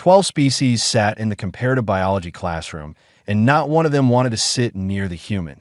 12 species sat in the comparative biology classroom, and not one of them wanted to sit near the human.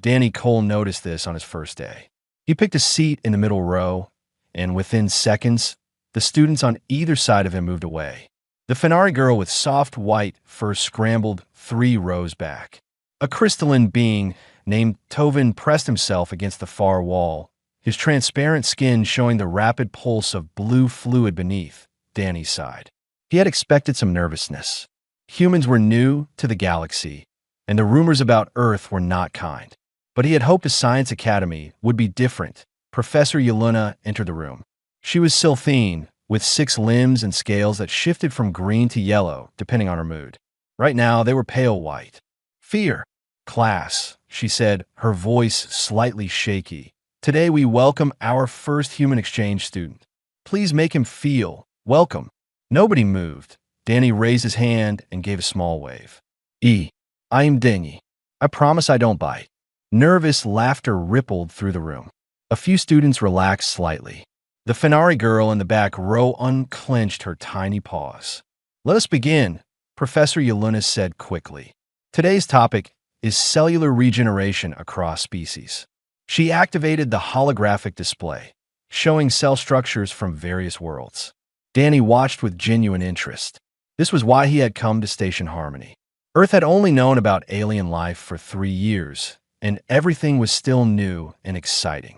Danny Cole noticed this on his first day. He picked a seat in the middle row, and within seconds, the students on either side of him moved away. The Fenari girl with soft white fur scrambled 3 rows back. A crystalline being named Tovin pressed himself against the far wall, his transparent skin showing the rapid pulse of blue fluid beneath. Danny sighed. He had expected some nervousness. Humans were new to the galaxy, and the rumors about Earth were not kind. But he had hoped a science academy would be different. Professor Yelena entered the room. She was Sylphine, with 6 limbs and scales that shifted from green to yellow, depending on her mood. Right now, they were pale white. Fear. Class, she said, her voice slightly shaky. Today we welcome our first human exchange student. Please make him feel welcome. Nobody moved. Danny raised his hand and gave a small wave. I am Denny. I promise I don't bite. Nervous laughter rippled through the room. A few students relaxed slightly. The Fenari girl in the back row unclenched her tiny paws. Let us begin, Professor Yelena said quickly. Today's topic is cellular regeneration across species. She activated the holographic display, showing cell structures from various worlds. Danny watched with genuine interest. This was why he had come to Station Harmony. Earth had only known about alien life for 3 years, and everything was still new and exciting.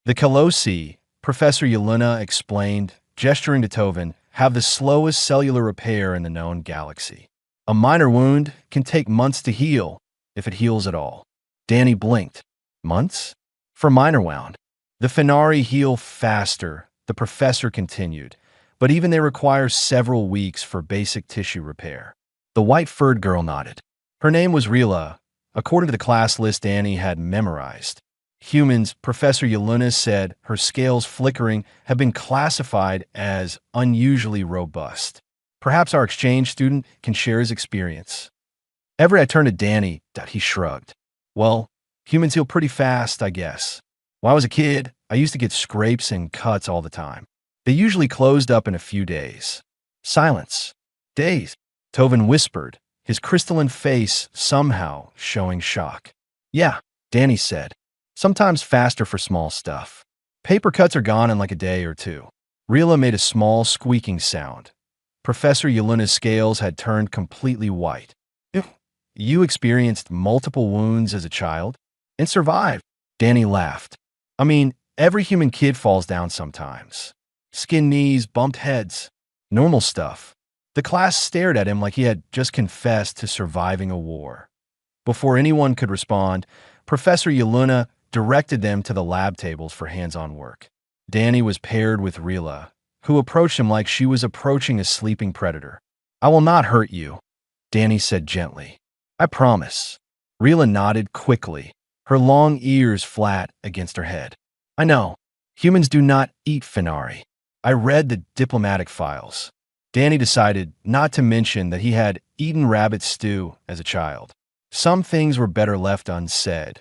The Colossi, Professor Yelena explained, gesturing to Tovin, have the slowest cellular repair in the known galaxy. A minor wound can take months to heal, if it heals at all. Danny blinked. Months? For minor wound. The Fenari heal faster, the professor continued, but even they require several weeks for basic tissue repair. The white-furred girl nodded. Her name was Rila, according to the class list Danny had memorized. Humans, Professor Yelena said, her scales flickering, have been classified as unusually robust. Perhaps our exchange student can share his experience. Every I turned to Danny, he shrugged. Well, humans heal pretty fast, I guess. When I was a kid, I used to get scrapes and cuts all the time. They usually closed up in a few days. Silence. Days, Tovin whispered, his crystalline face somehow showing shock. Yeah, Danny said. Sometimes faster for small stuff. Paper cuts are gone in like a day or 2. Rila made a small squeaking sound. Professor Yelena's scales had turned completely white. You experienced multiple wounds as a child and survived. Danny laughed. I mean, every human kid falls down sometimes. Skinned knees, bumped heads. Normal stuff. The class stared at him like he had just confessed to surviving a war. Before anyone could respond, Professor Yelena directed them to the lab tables for hands-on work. Danny was paired with Rila, who approached him like she was approaching a sleeping predator. I will not hurt you, Danny said gently. I promise. Rila nodded quickly, her long ears flat against her head. I know. Humans do not eat Fenari. I read the diplomatic files. Danny decided not to mention that he had eaten rabbit stew as a child. Some things were better left unsaid.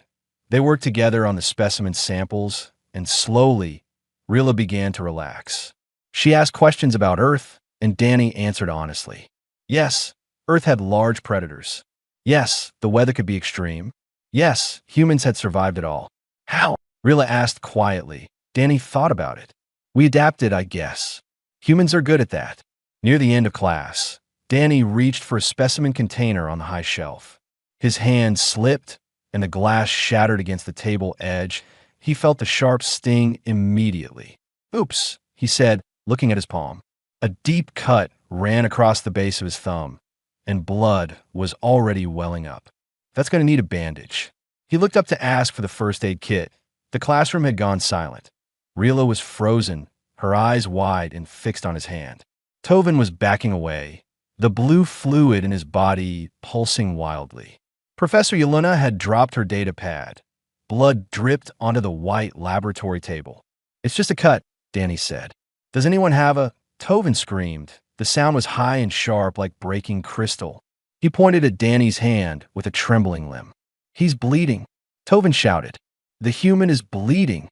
They worked together on the specimen samples, and slowly, Rila began to relax. She asked questions about Earth, and Danny answered honestly. Yes, Earth had large predators. Yes, the weather could be extreme. Yes, humans had survived it all. How? Rila asked quietly. Danny thought about it. We adapted, I guess. Humans are good at that. Near the end of class, Danny reached for a specimen container on the high shelf. His hand slipped, and the glass shattered against the table edge. He felt the sharp sting immediately. Oops, he said, looking at his palm. A deep cut ran across the base of his thumb, and blood was already welling up. That's going to need a bandage. He looked up to ask for the first aid kit. The classroom had gone silent. Rila was frozen, her eyes wide and fixed on his hand. Tovin was backing away, the blue fluid in his body pulsing wildly. Professor Yelena had dropped her data pad. Blood dripped onto the white laboratory table. It's just a cut, Danny said. Does anyone have a... Tovin screamed. The sound was high and sharp like breaking crystal. He pointed at Danny's hand with a trembling limb. He's bleeding. Tovin shouted. The human is bleeding.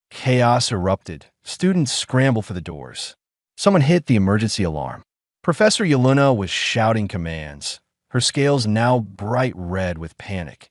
Chaos erupted. Students scrambled for the doors. Someone hit the emergency alarm. Professor Yelena was shouting commands, her scales now bright red with panic.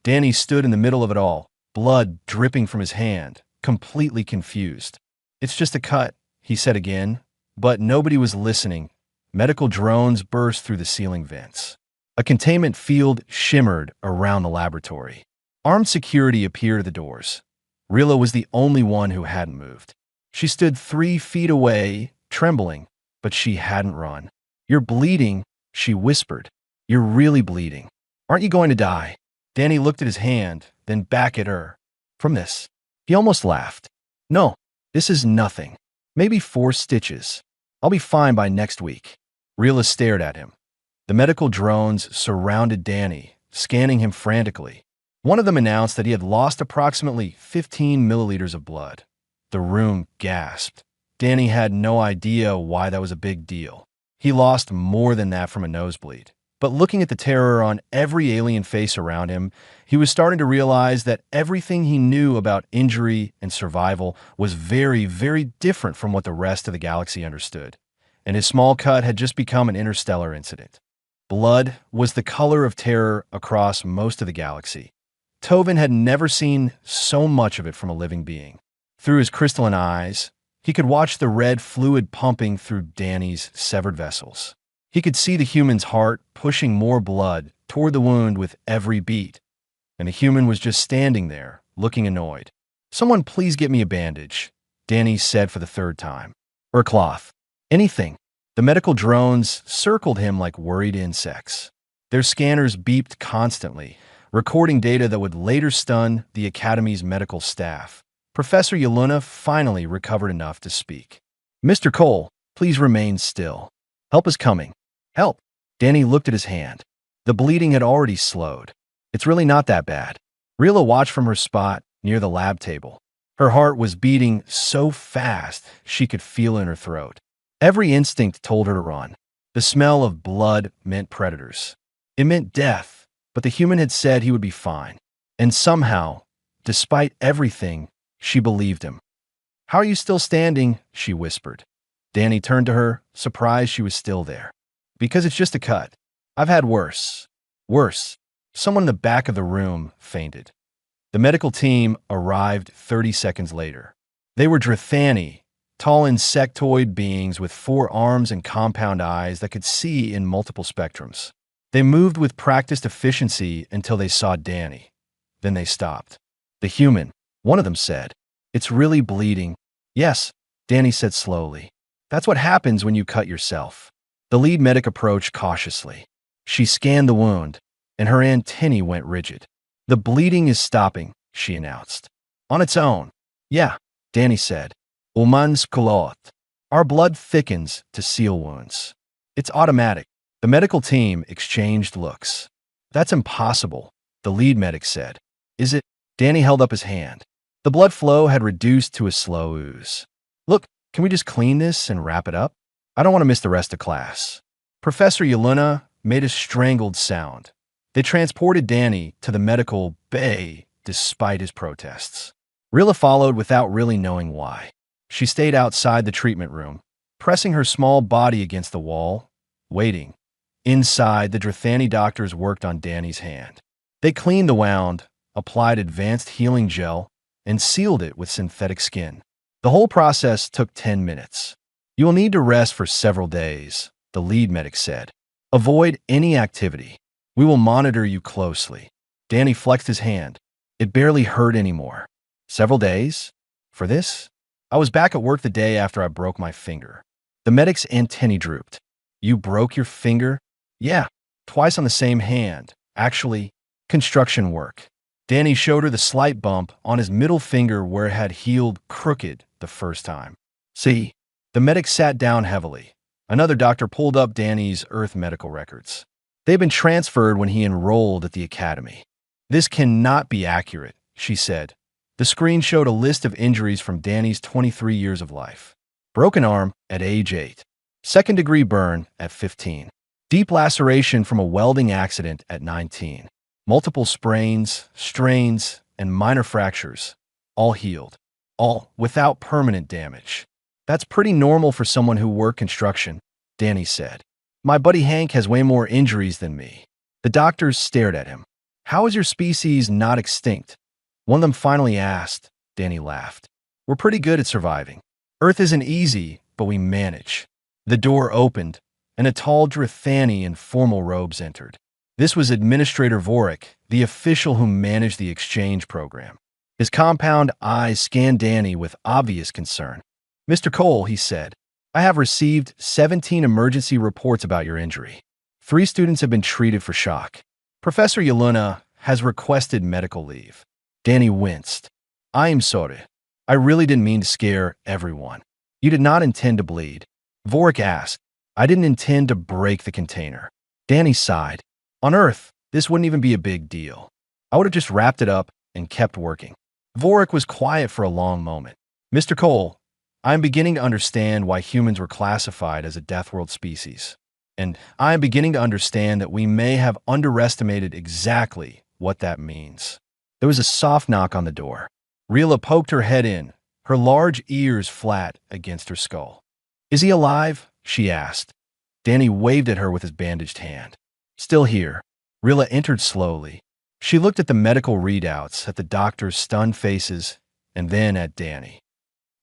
Danny stood in the middle of it all, blood dripping from his hand, completely confused. "It's just a cut," he said again, but nobody was listening. Medical drones burst through the ceiling vents. A containment field shimmered around the laboratory. Armed security appeared at the doors. Rilla was the only one who hadn't moved. She stood 3 feet away, trembling, but she hadn't run. "You're bleeding," she whispered. "You're really bleeding. Aren't you going to die?" Danny looked at his hand, then back at her. "From this." He almost laughed. "No, this is nothing. Maybe 4 stitches. I'll be fine by next week." Rilla stared at him. The medical drones surrounded Danny, scanning him frantically. One of them announced that he had lost approximately 15 milliliters of blood. The room gasped. Danny had no idea why that was a big deal. He lost more than that from a nosebleed. But looking at the terror on every alien face around him, he was starting to realize that everything he knew about injury and survival was very, very different from what the rest of the galaxy understood. And his small cut had just become an interstellar incident. Blood was the color of terror across most of the galaxy. Tovin had never seen so much of it from a living being. Through his crystalline eyes, he could watch the red fluid pumping through Danny's severed vessels. He could see the human's heart pushing more blood toward the wound with every beat. And the human was just standing there, looking annoyed. "Someone please get me a bandage," Danny said for the 3rd time. "Or a cloth. Anything." The medical drones circled him like worried insects. Their scanners beeped constantly, recording data that would later stun the Academy's medical staff. Professor Yelena finally recovered enough to speak. "Mr. Cole, please remain still. Help is coming." "Help?" Danny looked at his hand. The bleeding had already slowed. "It's really not that bad." Rilla watched from her spot near the lab table. Her heart was beating so fast she could feel it in her throat. Every instinct told her to run. The smell of blood meant predators. It meant death, but the human had said he would be fine. And somehow, despite everything, she believed him. "How are you still standing?" she whispered. Danny turned to her, surprised she was still there. "Because it's just a cut. I've had worse." Worse. Someone in the back of the room fainted. The medical team arrived 30 seconds later. They were Drithani, tall insectoid beings with 4 arms and compound eyes that could see in multiple spectrums. They moved with practiced efficiency until they saw Danny. Then they stopped. "The human," one of them said. "It's really bleeding." "Yes," Danny said slowly. "That's what happens when you cut yourself." The lead medic approached cautiously. She scanned the wound, and her antennae went rigid. "The bleeding is stopping," she announced. "On its own." "Yeah," Danny said. "Umans kolot." "Our blood thickens to seal wounds." "It's automatic." The medical team exchanged looks. "That's impossible," the lead medic said. "Is it?" Danny held up his hand. The blood flow had reduced to a slow ooze. "Look, can we just clean this and wrap it up? I don't want to miss the rest of class." Professor Yelena made a strangled sound. They transported Danny to the medical bay despite his protests. Rilla followed without really knowing why. She stayed outside the treatment room, pressing her small body against the wall, waiting. Inside, the Drithani doctors worked on Danny's hand. They cleaned the wound, applied advanced healing gel, and sealed it with synthetic skin. The whole process took 10 minutes. "You will need to rest for several days," the lead medic said. "Avoid any activity. We will monitor you closely." Danny flexed his hand. It barely hurt anymore. "Several days? For this?" "I was back at work the day after I broke my finger." The medic's antennae drooped. "You broke your finger?" "Yeah, twice on the same hand. Actually, construction work." Danny showed her the slight bump on his middle finger where it had healed crooked the first time. "See?" The medic sat down heavily. Another doctor pulled up Danny's Earth medical records. They'd been transferred when he enrolled at the academy. "This cannot be accurate," she said. The screen showed a list of injuries from Danny's 23 years of life. Broken arm at age 8. Second-degree burn at 15. Deep laceration from a welding accident at 19. Multiple sprains, strains, and minor fractures, all healed. All without permanent damage. That's pretty normal for someone who worked construction. Danny said. My buddy Hank has way more injuries than me. The doctors stared at him. How is your species not extinct? One of them finally asked. Danny laughed. We're pretty good at surviving. Earth isn't easy, but we manage. The door opened, and a tall Drithani in formal robes entered. This was Administrator Vorik, the official who managed the exchange program. His compound eyes scanned Danny with obvious concern. Mr. Cole, he said, I have received 17 emergency reports about your injury. 3 students have been treated for shock. Professor Yelena has requested medical leave. Danny winced. I am sorry. I really didn't mean to scare everyone. You did not intend to bleed. Vorik asked. I didn't intend to break the container. Danny sighed. On Earth, this wouldn't even be a big deal. I would have just wrapped it up and kept working. Vorik was quiet for a long moment. Mr. Cole, I am beginning to understand why humans were classified as a death world species. And I am beginning to understand that we may have underestimated exactly what that means. There was a soft knock on the door. Rila poked her head in, her large ears flat against her skull. Is he alive? She asked. Danny waved at her with his bandaged hand. Still here. Rila entered slowly. She looked at the medical readouts, at the doctor's stunned faces, and then at Danny.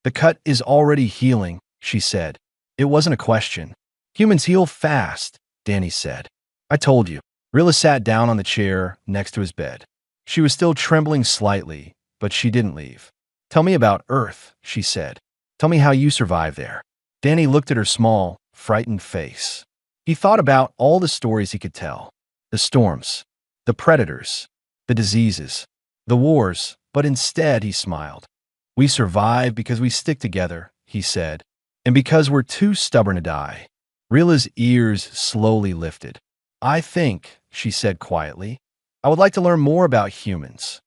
The cut is already healing, she said. It wasn't a question. Humans heal fast, Danny said. I told you. Rila sat down on the chair next to his bed. She was still trembling slightly, but she didn't leave. Tell me about Earth, she said. Tell me how you survived there. Danny looked at her small, frightened face. He thought about all the stories he could tell. The storms, the predators, the diseases, the wars, but instead he smiled. We survive because we stick together, he said, and because we're too stubborn to die. Rila's ears slowly lifted. I think, she said quietly, I would like to learn more about humans.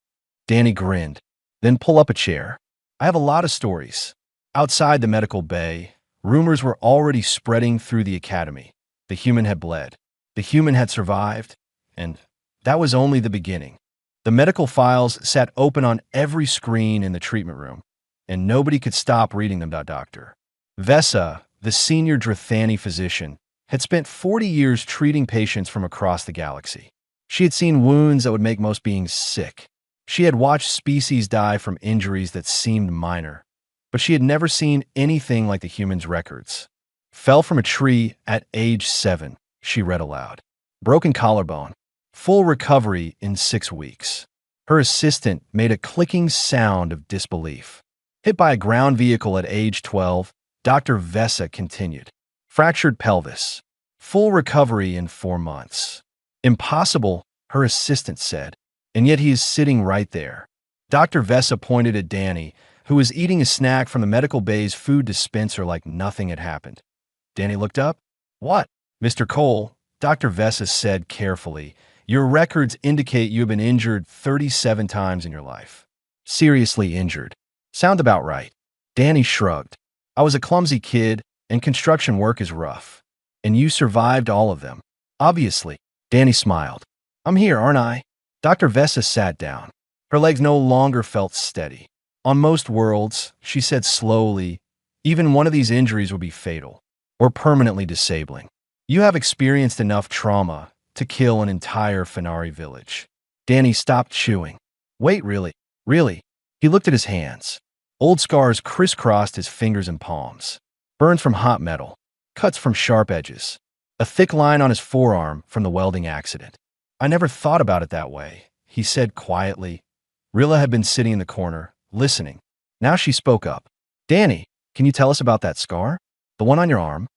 Danny grinned. Then pull up a chair. I have a lot of stories. Outside the medical bay, rumors were already spreading through the academy. The human had bled. The human had survived. And that was only the beginning. The medical files sat open on every screen in the treatment room, and nobody could stop reading them. Dr. Vesa, the senior Drithani physician, had spent 40 years treating patients from across the galaxy. She had seen wounds that would make most beings sick. She had watched species die from injuries that seemed minor, but she had never seen anything like the human's records. Fell from a tree at age 7, she read aloud. Broken collarbone. Full recovery in 6 weeks. Her assistant made a clicking sound of disbelief. Hit by a ground vehicle at age 12, Dr. Vesa continued. Fractured pelvis. Full recovery in 4 months. Impossible, her assistant said, and yet he is sitting right there. Dr. Vesa pointed at Danny, who was eating a snack from the medical bay's food dispenser like nothing had happened. Danny looked up. What? Mr. Cole, Dr. Vesa said carefully, your records indicate you have been injured 37 times in your life. Seriously injured. Sound about right. Danny shrugged. I was a clumsy kid, and construction work is rough. And you survived all of them. Obviously. Danny smiled. I'm here, aren't I? Dr. Vesa sat down. Her legs no longer felt steady. On most worlds, she said slowly, even one of these injuries would be fatal, or permanently disabling. You have experienced enough trauma to kill an entire Fenari village. Danny stopped chewing. Wait, really? Really? He looked at his hands. Old scars crisscrossed his fingers and palms. Burns from hot metal. Cuts from sharp edges. A thick line on his forearm from the welding accident. I never thought about it that way, he said quietly. Rila had been sitting in the corner, listening. Now she spoke up. Danny, can you tell us about that scar? The one on your arm?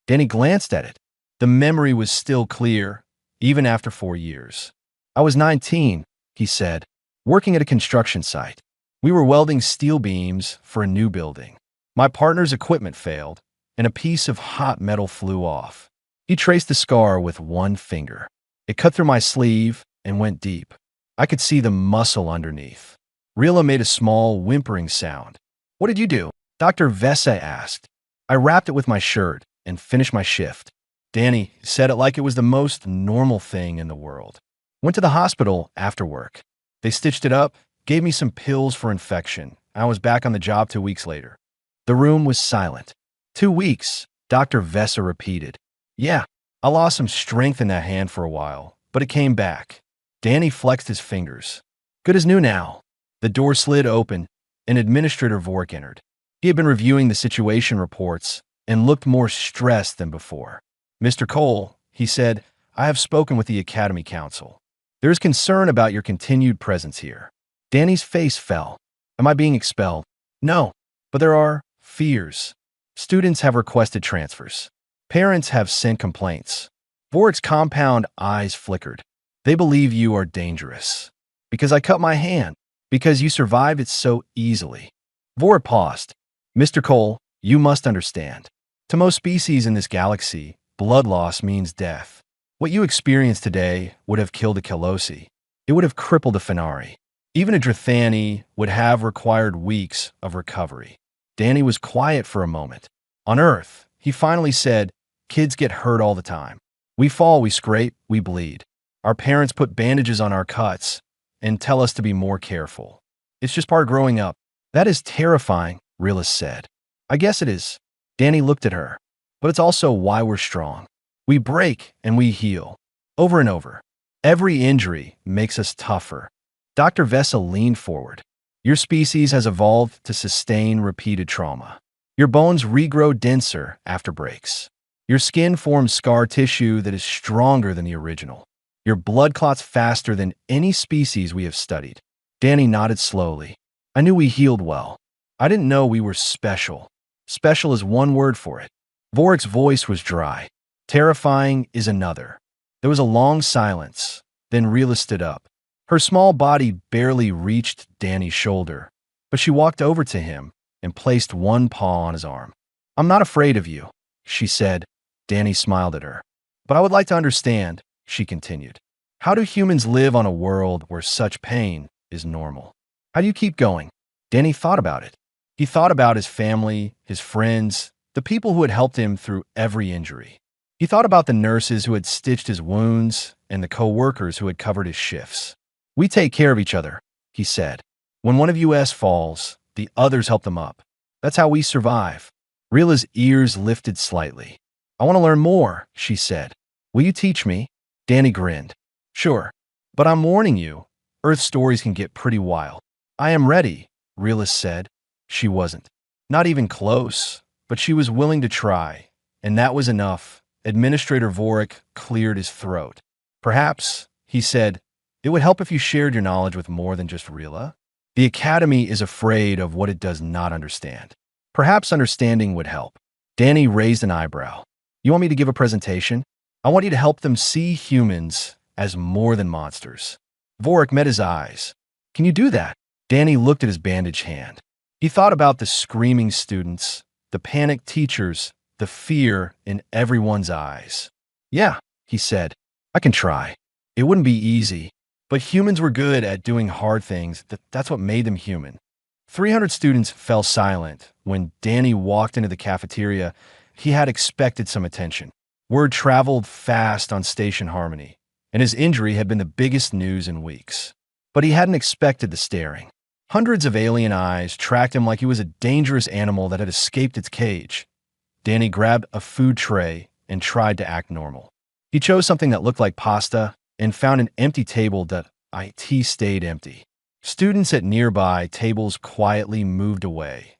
Danny glanced at it. The memory was still clear, even after 4 years. I was 19, he said, working at a construction site. We were welding steel beams for a new building. My partner's equipment failed, and a piece of hot metal flew off. He traced the scar with one finger. It cut through my sleeve and went deep. I could see the muscle underneath. Rila made a small, whimpering sound. What did you do? Dr. Vesa asked. I wrapped it with my shirt and finished my shift. Danny said it like it was the most normal thing in the world. Went to the hospital after work. They stitched it up, gave me some pills for infection. I was back on the job 2 weeks later. The room was silent. 2 weeks, Dr. Vesa repeated. Yeah, I lost some strength in that hand for a while, but it came back. Danny flexed his fingers. Good as new now. The door slid open, and Administrator Vork entered. He had been reviewing the situation reports and looked more stressed than before. Mr. Cole, he said, I have spoken with the Academy Council. There is concern about your continued presence here. Danny's face fell. Am I being expelled? No, but there are fears. Students have requested transfers. Parents have sent complaints. Vork's compound eyes flickered. They believe you are dangerous. Because I cut my hand. Because you survived it so easily. Vork paused. Mr. Cole, you must understand. To most species in this galaxy, blood loss means death. What you experienced today would have killed a Kelosi. It would have crippled a Fenari. Even a Drithani would have required weeks of recovery. Danny was quiet for a moment. On Earth, he finally said, kids get hurt all the time. We fall, we scrape, we bleed. Our parents put bandages on our cuts and tell us to be more careful. It's just part of growing up. That is terrifying, Realist said. I guess it is. Danny looked at her. But it's also why we're strong. We break and we heal. Over and over. Every injury makes us tougher. Dr. Vessel leaned forward. Your species has evolved to sustain repeated trauma. Your bones regrow denser after breaks. Your skin forms scar tissue that is stronger than the original. Your blood clots faster than any species we have studied. Danny nodded slowly. I knew we healed well. I didn't know we were special. Special is one word for it. Vork's voice was dry. Terrifying is another. There was a long silence. Then Rila stood up. Her small body barely reached Danny's shoulder, but she walked over to him and placed one paw on his arm. I'm not afraid of you, she said. Danny smiled at her. But I would like to understand, she continued. How do humans live on a world where such pain is normal? How do you keep going? Danny thought about it. He thought about his family, his friends, the people who had helped him through every injury. He thought about the nurses who had stitched his wounds and the co-workers who had covered his shifts. We take care of each other, he said. When one of us falls, the others help them up. That's how we survive. Rila's ears lifted slightly. I want to learn more, she said. Will you teach me? Danny grinned. Sure, but I'm warning you, Earth stories can get pretty wild. I am ready, Rila said. She wasn't. Not even close, but she was willing to try, and that was enough. Administrator Vork cleared his throat. Perhaps, he said, it would help if you shared your knowledge with more than just Rila. The Academy is afraid of what it does not understand. Perhaps understanding would help. Danny raised an eyebrow. You want me to give a presentation? I want you to help them see humans as more than monsters. Vork met his eyes. Can you do that? Danny looked at his bandaged hand. He thought about the screaming students, the panicked teachers, the fear in everyone's eyes. Yeah, he said. I can try. It wouldn't be easy. But humans were good at doing hard things. That's what made them human. 300 students fell silent when Danny walked into the cafeteria. He had expected some attention. Word traveled fast on Station Harmony, and his injury had been the biggest news in weeks. But he hadn't expected the staring. Hundreds of alien eyes tracked him like he was a dangerous animal that had escaped its cage. Danny grabbed a food tray and tried to act normal. He chose something that looked like pasta and found an empty table that stayed empty. Students at nearby tables quietly moved away.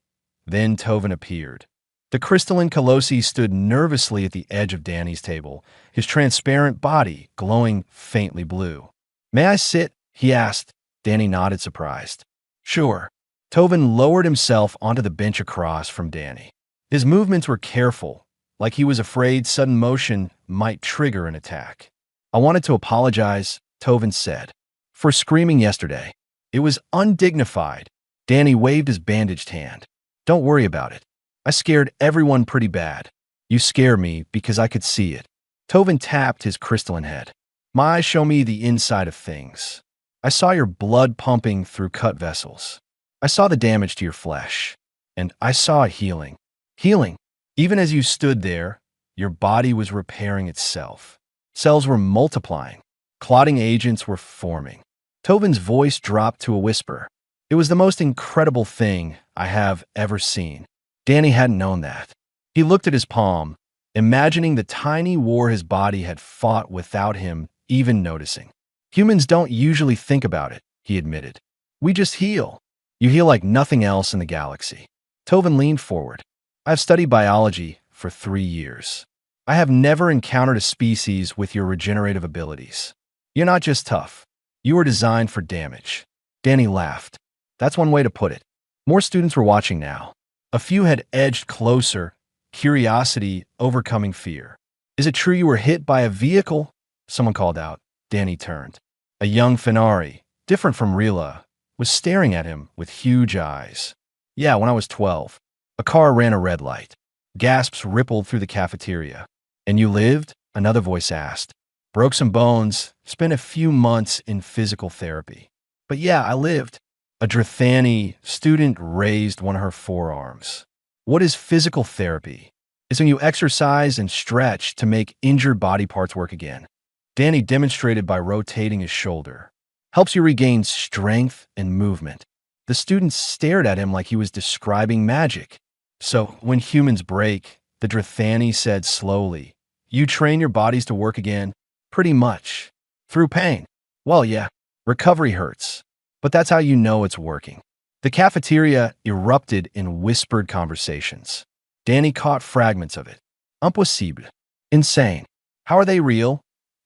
Then Tovin appeared. The crystalline Colossi stood nervously at the edge of Danny's table, his transparent body glowing faintly blue. May I sit? He asked. Danny nodded, surprised. Sure. Tovin lowered himself onto the bench across from Danny. His movements were careful, like he was afraid sudden motion might trigger an attack. I wanted to apologize, Tovin said, for screaming yesterday. It was undignified. Danny waved his bandaged hand. Don't worry about it. I scared everyone pretty bad. You scare me because I could see it. Tovin tapped his crystalline head. My eyes show me the inside of things. I saw your blood pumping through cut vessels. I saw the damage to your flesh. And I saw a healing. Healing. Even as you stood there, your body was repairing itself. Cells were multiplying. Clotting agents were forming. Tovin's voice dropped to a whisper. It was the most incredible thing I have ever seen. Danny hadn't known that. He looked at his palm, imagining the tiny war his body had fought without him even noticing. Humans don't usually think about it, he admitted. We just heal. You heal like nothing else in the galaxy. Tovin leaned forward. I've studied biology for 3 years. I have never encountered a species with your regenerative abilities. You're not just tough. You were designed for damage. Danny laughed. That's one way to put it. More students were watching now. A few had edged closer, curiosity overcoming fear. Is it true you were hit by a vehicle? Someone called out. Danny turned. A young Fenari, different from Rila, was staring at him with huge eyes. Yeah, when I was 12. A car ran a red light. Gasps rippled through the cafeteria. And you lived? Another voice asked. Broke some bones, spent a few months in physical therapy. But yeah, I lived. A Drithani student raised one of her forearms. What is physical therapy? It's when you exercise and stretch to make injured body parts work again. Danny demonstrated by rotating his shoulder. Helps you regain strength and movement. The students stared at him like he was describing magic. So, when humans break, the Drithani said slowly, you train your bodies to work again? Pretty much. Through pain. Well, yeah, recovery hurts. But that's how you know it's working. The cafeteria erupted in whispered conversations. Danny caught fragments of it. Impossible. Insane. How are they real?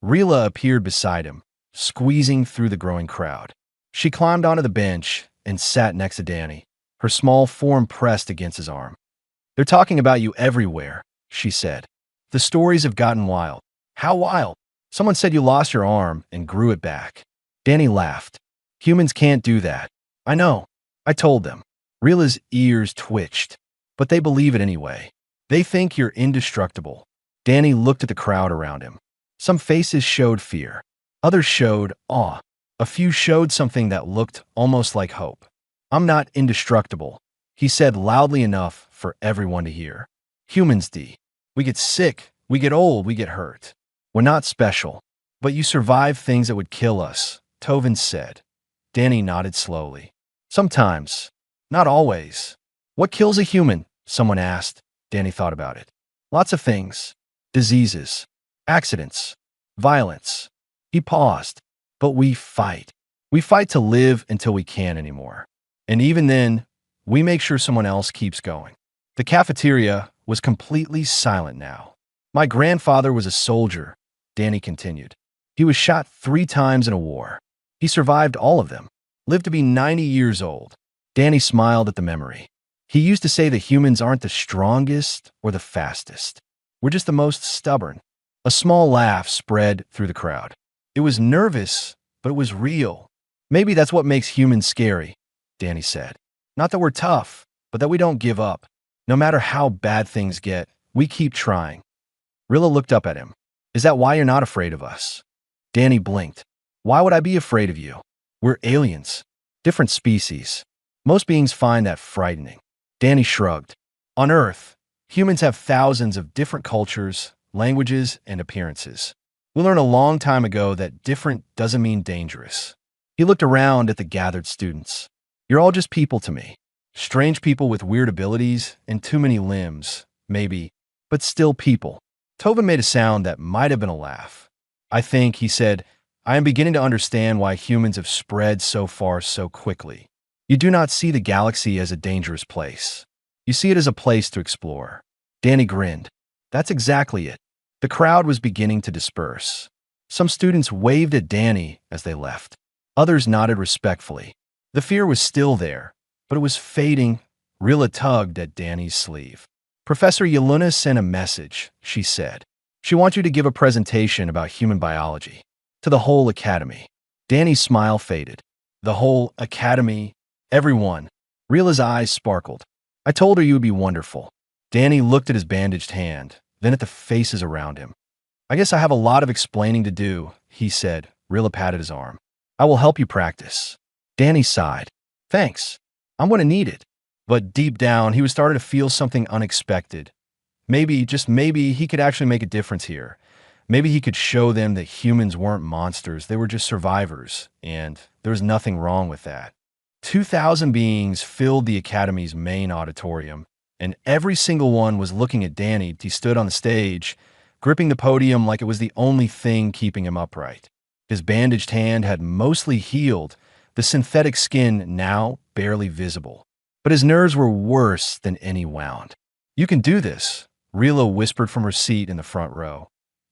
Rila appeared beside him, squeezing through the growing crowd. She climbed onto the bench and sat next to Danny, her small form pressed against his arm. They're talking about you everywhere, she said. The stories have gotten wild. How wild? Someone said you lost your arm and grew it back. Danny laughed. Humans can't do that. I know. I told them. Rila's ears twitched, but they believe it anyway. They think you're indestructible. Danny looked at the crowd around him. Some faces showed fear. Others showed awe. A few showed something that looked almost like hope. I'm not indestructible, he said loudly enough for everyone to hear. Humans, D. We get sick, we get old, we get hurt. We're not special. But you survive things that would kill us, Tovin said. Danny nodded slowly. Sometimes. Not always. What kills a human? Someone asked. Danny thought about it. Lots of things. Diseases. Accidents. Violence. He paused. But we fight. We fight to live until we can't anymore. And even then, we make sure someone else keeps going. The cafeteria was completely silent now. My grandfather was a soldier, Danny continued. He was shot 3 times in a war. He survived all of them, lived to be 90 years old. Danny smiled at the memory. He used to say that humans aren't the strongest or the fastest. We're just the most stubborn. A small laugh spread through the crowd. It was nervous, but it was real. Maybe that's what makes humans scary, Danny said. Not that we're tough, but that we don't give up. No matter how bad things get, we keep trying. Rilla looked up at him. Is that why you're not afraid of us? Danny blinked. Why would I be afraid of you? We're aliens. Different species. Most beings find that frightening. Danny shrugged. On Earth, humans have thousands of different cultures, languages, and appearances. We learned a long time ago that different doesn't mean dangerous. He looked around at the gathered students. You're all just people to me. Strange people with weird abilities and too many limbs, maybe, but still people. Tovin made a sound that might have been a laugh. I think, he said, I am beginning to understand why humans have spread so far so quickly. You do not see the galaxy as a dangerous place. You see it as a place to explore. Danny grinned. That's exactly it. The crowd was beginning to disperse. Some students waved at Danny as they left. Others nodded respectfully. The fear was still there, but it was fading. Rilla tugged at Danny's sleeve. Professor Yelena sent a message, she said. She wants you to give a presentation about human biology. To the whole academy. Danny's smile faded. The whole academy. Everyone. Rilla's eyes sparkled. I told her you would be wonderful. Danny looked at his bandaged hand, then at the faces around him. I guess I have a lot of explaining to do, he said. Rilla patted his arm. I will help you practice. Danny sighed. Thanks. I'm going to need it. But deep down, he was starting to feel something unexpected. Maybe, just maybe, he could actually make a difference here. Maybe he could show them that humans weren't monsters, they were just survivors, and there was nothing wrong with that. 2,000 beings filled the Academy's main auditorium, and every single one was looking at Danny. He stood on the stage, gripping the podium like it was the only thing keeping him upright. His bandaged hand had mostly healed, the synthetic skin now barely visible. But his nerves were worse than any wound. "You can do this," Rila whispered from her seat in the front row.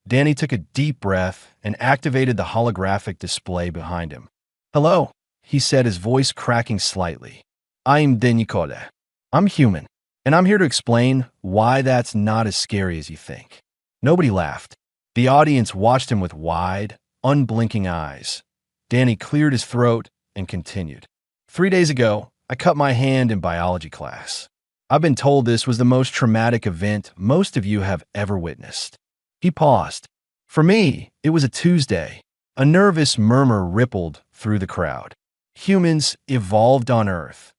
Danny took a deep breath and activated the holographic display behind him. "Hello," he said, his voice cracking slightly. "I'm Denikode. I'm human, and I'm here to explain why that's not as scary as you think." Nobody laughed. The audience watched him with wide, unblinking eyes. Danny cleared his throat and continued. "3 days ago, I cut my hand in biology class. I've been told this was the most traumatic event most of you have ever witnessed." He paused. "For me, it was a Tuesday." A nervous murmur rippled through the crowd. "Humans evolved on Earth,"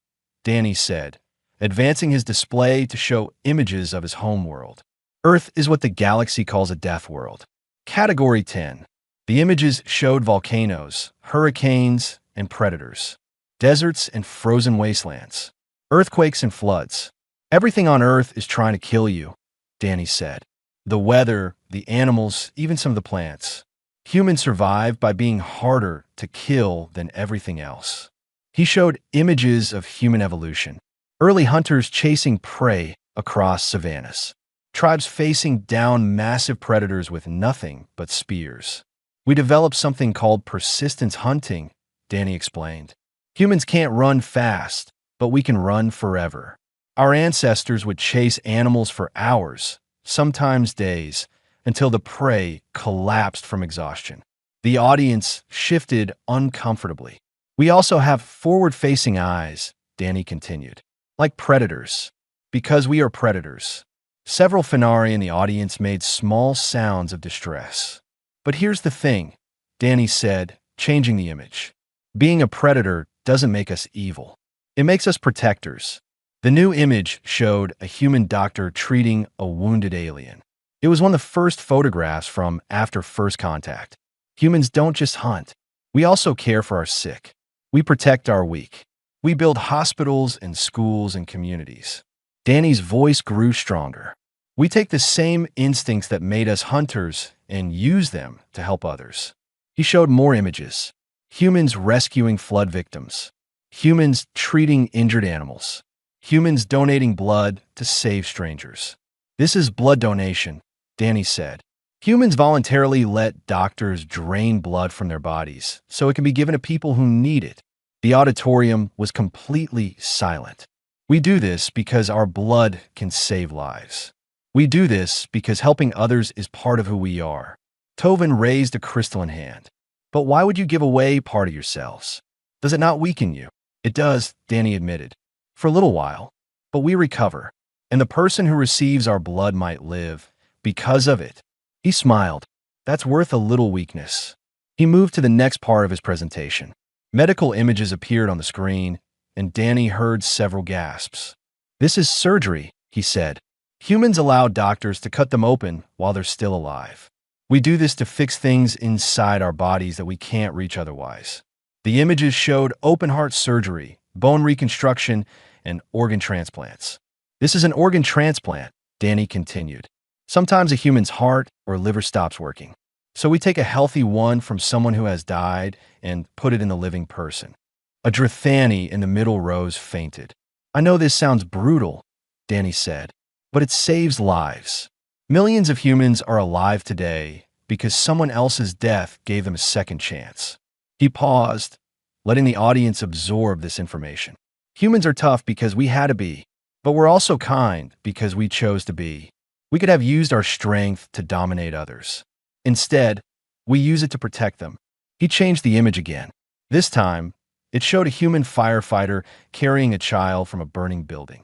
Danny said, advancing his display to show images of his homeworld. Earth is what the galaxy calls a death world. Category 10. The images showed volcanoes, hurricanes, and predators, deserts and frozen wastelands, earthquakes and floods. "Everything on Earth is trying to kill you," Danny said. "The weather, the animals, even some of the plants. Humans survive by being harder to kill than everything else." He showed images of human evolution. Early hunters chasing prey across savannas. Tribes facing down massive predators with nothing but spears. "We developed something called persistence hunting," Danny explained. "Humans can't run fast, but we can run forever." Our ancestors would chase animals for hours, sometimes days, until the prey collapsed from exhaustion. The audience shifted uncomfortably. "We also have forward-facing eyes," Danny continued, "like predators, because we are predators." Several Fenari in the audience made small sounds of distress. "But here's the thing," Danny said, changing the image. "Being a predator doesn't make us evil. It makes us protectors." The new image showed a human doctor treating a wounded alien. It was one of the first photographs from after first contact. Humans don't just hunt. We also care for our sick. We protect our weak. We build hospitals and schools and communities. Danny's voice grew stronger. "We take the same instincts that made us hunters and use them to help others." He showed more images. Humans rescuing flood victims. Humans treating injured animals. Humans donating blood to save strangers. "This is blood donation," Danny said. "Humans voluntarily let doctors drain blood from their bodies so it can be given to people who need it." The auditorium was completely silent. "We do this because our blood can save lives. We do this because helping others is part of who we are." Tovin raised a crystalline hand. "But why would you give away part of yourselves? Does it not weaken you?" "It does," Danny admitted. "For a little while. But we recover. And the person who receives our blood might live because of it." He smiled. "That's worth a little weakness." He moved to the next part of his presentation. Medical images appeared on the screen, and Danny heard several gasps. "This is surgery," he said. "Humans allow doctors to cut them open while they're still alive. We do this to fix things inside our bodies that we can't reach otherwise." The images showed open-heart surgery, bone reconstruction, and organ transplants. "This is an organ transplant," Danny continued. "Sometimes a human's heart or liver stops working. So we take a healthy one from someone who has died and put it in the living person." A Drithani in the middle rows fainted. "I know this sounds brutal," Danny said, "but it saves lives. Millions of humans are alive today because someone else's death gave them a second chance." He paused, letting the audience absorb this information. "Humans are tough because we had to be, but we're also kind because we chose to be. We could have used our strength to dominate others. Instead, we use it to protect them." He changed the image again. This time, it showed a human firefighter carrying a child from a burning building.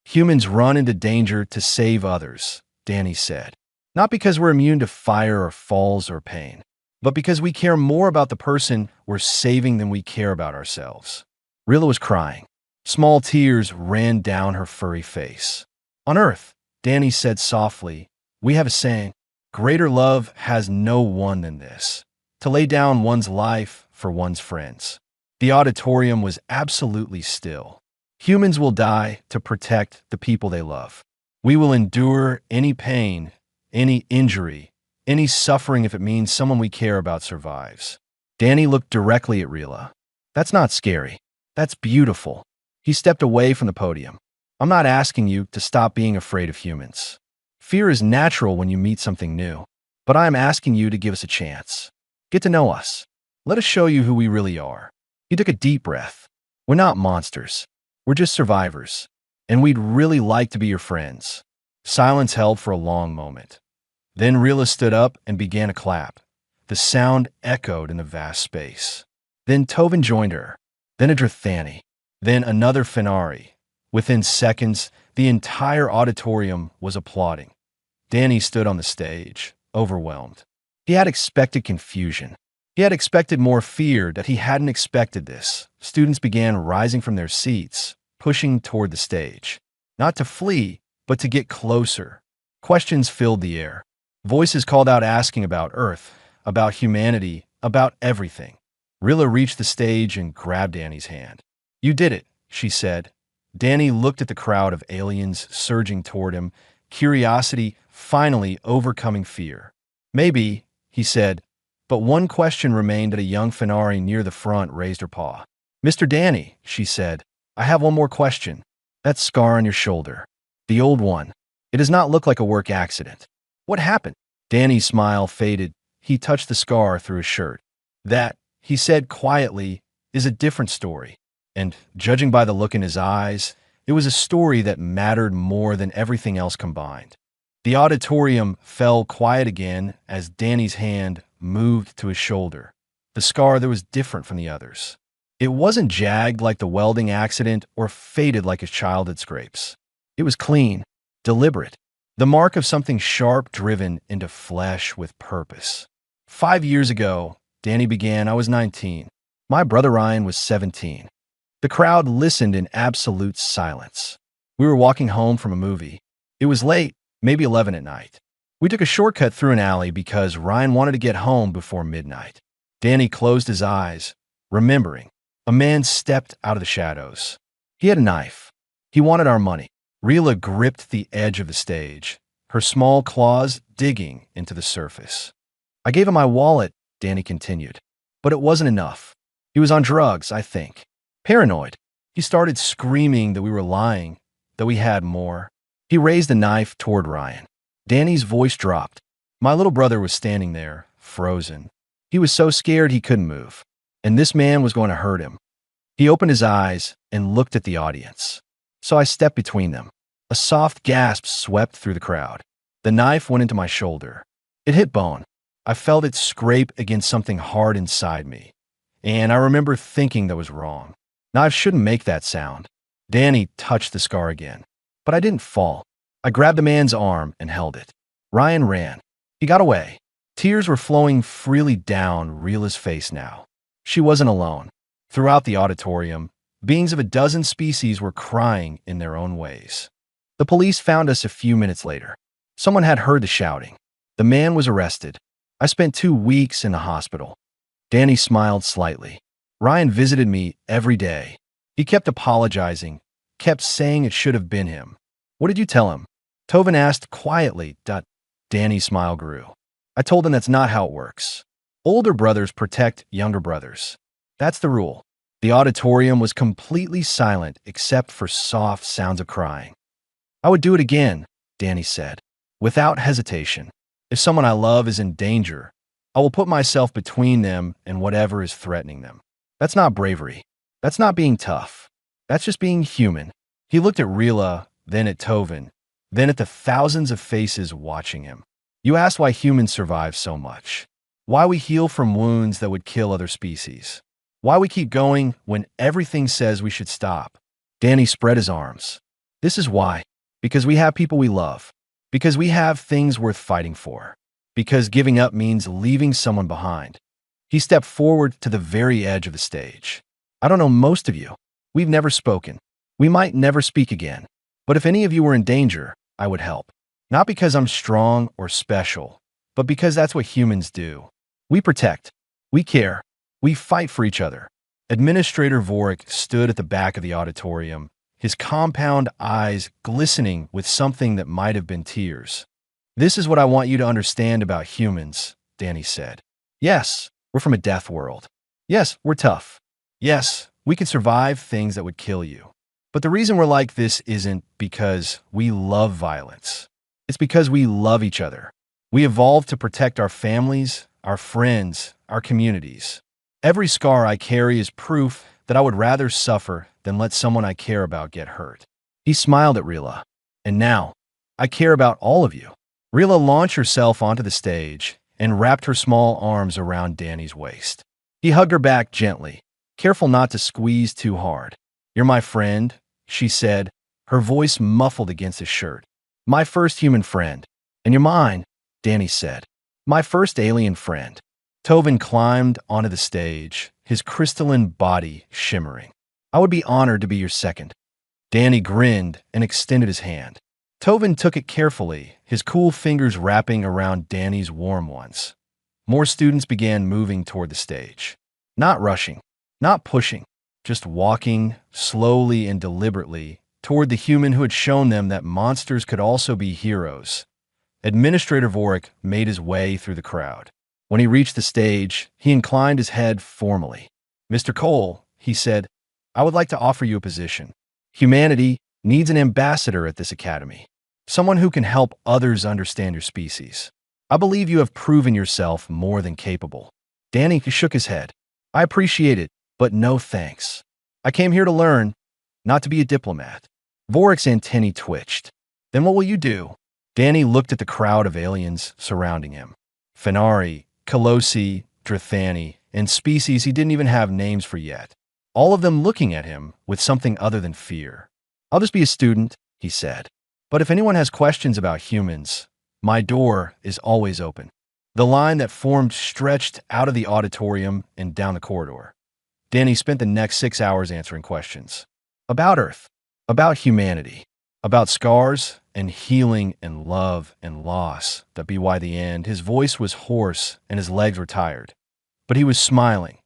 "Humans run into danger to save others," Danny said. "Not because we're immune to fire or falls or pain, but because we care more about the person we're saving than we care about ourselves." Rilla was crying. Small tears ran down her furry face. "On Earth," Danny said softly, "we have a saying, greater love has no one than this, to lay down one's life for one's friends." The auditorium was absolutely still. Humans will die to protect the people they love. We will endure any pain, any injury, any suffering if it means someone we care about survives. Danny looked directly at Rila. That's not scary. That's beautiful. He stepped away from the podium. I'm not asking you to stop being afraid of humans. Fear is natural when you meet something new, but I am asking you to give us a chance. Get to know us. Let us show you who we really are. He took a deep breath. We're not monsters. We're just survivors, and we'd really like to be your friends. Silence held for a long moment. Then Rila stood up and began a clap. The sound echoed in the vast space. Then Tovin joined her, then a Drathani, then another Fenari. Within seconds, the entire auditorium was applauding. Danny stood on the stage, overwhelmed. He had expected confusion. He had expected more fear, that he hadn't expected this. Students began rising from their seats, pushing toward the stage. Not to flee, but to get closer. Questions filled the air. Voices called out asking about Earth, about humanity, about everything. Rila reached the stage and grabbed Danny's hand. You did it, she said. Danny looked at the crowd of aliens surging toward him, curiosity finally overcoming fear. Maybe, he said, but one question remained that a young Fenari near the front raised her paw. Mr. Danny, she said, I have one more question. That scar on your shoulder. The old one. It does not look like a work accident. What happened? Danny's smile faded. He touched the scar through his shirt. That, he said quietly, is a different story. And, judging by the look in his eyes, it was a story that mattered more than everything else combined. The auditorium fell quiet again as Danny's hand moved to his shoulder. The scar there was different from the others. It wasn't jagged like the welding accident or faded like his childhood scrapes. It was clean, deliberate, the mark of something sharp driven into flesh with purpose. 5 years ago, Danny began, I was 19. My brother Ryan was 17. The crowd listened in absolute silence. We were walking home from a movie. It was late, maybe 11 at night. We took a shortcut through an alley because Ryan wanted to get home before midnight. Danny closed his eyes, remembering. A man stepped out of the shadows. He had a knife. He wanted our money. Rila gripped the edge of the stage, her small claws digging into the surface. I gave him my wallet, Danny continued. But it wasn't enough. He was on drugs, I think. Paranoid. He started screaming that we were lying, that we had more. He raised the knife toward Ryan. Danny's voice dropped. My little brother was standing there, frozen. He was so scared he couldn't move. And this man was going to hurt him. He opened his eyes and looked at the audience. So I stepped between them. A soft gasp swept through the crowd. The knife went into my shoulder. It hit bone. I felt it scrape against something hard inside me. And I remember thinking that was wrong. Knives shouldn't make that sound. Danny touched the scar again. But I didn't fall. I grabbed the man's arm and held it. Ryan ran. He got away. Tears were flowing freely down Rila's face now. She wasn't alone. Throughout the auditorium, beings of a dozen species were crying in their own ways. The police found us a few minutes later. Someone had heard the shouting. The man was arrested. I spent 2 weeks in the hospital. Danny smiled slightly. Ryan visited me every day. He kept apologizing, kept saying it should have been him. What did you tell him? Tovin asked quietly. Danny's smile grew. I told him that's not how it works. Older brothers protect younger brothers. That's the rule. The auditorium was completely silent except for soft sounds of crying. I would do it again, Danny said, without hesitation. If someone I love is in danger, I will put myself between them and whatever is threatening them. That's not bravery. That's not being tough. That's just being human. He looked at Rila, then at Tovin, then at the thousands of faces watching him. You asked why humans survive so much. Why we heal from wounds that would kill other species. Why we keep going when everything says we should stop. Danny spread his arms. This is why. Because we have people we love. Because we have things worth fighting for. Because giving up means leaving someone behind. He stepped forward to the very edge of the stage. I don't know most of you. We've never spoken. We might never speak again. But if any of you were in danger, I would help. Not because I'm strong or special, but because that's what humans do. We protect. We care. We fight for each other. Administrator Vorik stood at the back of the auditorium, his compound eyes glistening with something that might have been tears. "This is what I want you to understand about humans," Danny said. "Yes, we're from a death world. Yes, we're tough. Yes, we can survive things that would kill you. But the reason we're like this isn't because we love violence. It's because we love each other. We evolved to protect our families, our friends, our communities. Every scar I carry is proof that I would rather suffer than let someone I care about get hurt." He smiled at Rila. "And now, I care about all of you." Rila launched herself onto the stage and wrapped her small arms around Danny's waist. He hugged her back gently, careful not to squeeze too hard. "You're my friend," she said, her voice muffled against his shirt. "My first human friend. And you're mine," Danny said. "My first alien friend." Tovin climbed onto the stage, his crystalline body shimmering. "I would be honored to be your second." Danny grinned and extended his hand. Tovin took it carefully, his cool fingers wrapping around Danny's warm ones. More students began moving toward the stage. Not rushing, not pushing, just walking slowly and deliberately toward the human who had shown them that monsters could also be heroes. Administrator Vorik made his way through the crowd. When he reached the stage, he inclined his head formally. "Mr. Cole," he said, "I would like to offer you a position. Humanity needs an ambassador at this academy, someone who can help others understand your species. I believe you have proven yourself more than capable." Danny shook his head. "I appreciate it, but no thanks. I came here to learn, not to be a diplomat." Vorik's antennae twitched. "Then what will you do?" Danny looked at the crowd of aliens surrounding him. Fenari, Colossi, Drathani, and species he didn't even have names for yet. All of them looking at him with something other than fear. "I'll just be a student," he said. "But if anyone has questions about humans, my door is always open." The line that formed stretched out of the auditorium and down the corridor. Danny spent the next 6 hours answering questions. About Earth, about humanity, about scars and healing and love and loss. That by the end, his voice was hoarse and his legs were tired. But he was smiling.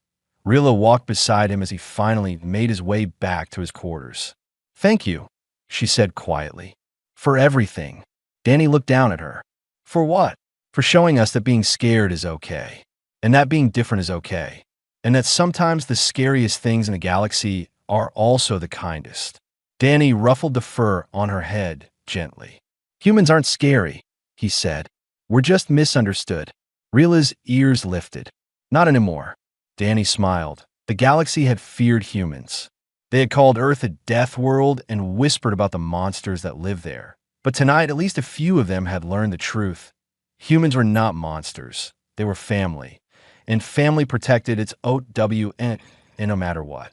Rila walked beside him as he finally made his way back to his quarters. "Thank you," she said quietly. "For everything." Danny looked down at her. "For what?" "For showing us that being scared is okay, and that being different is okay, and that sometimes the scariest things in the galaxy are also the kindest." Danny ruffled the fur on her head gently. "Humans aren't scary," he said. "We're just misunderstood." Rila's ears lifted. "Not anymore." Danny smiled. The galaxy had feared humans. They had called Earth a death world and whispered about the monsters that lived there. But tonight, at least a few of them had learned the truth. Humans were not monsters. They were family. And family protected its OWN no matter what.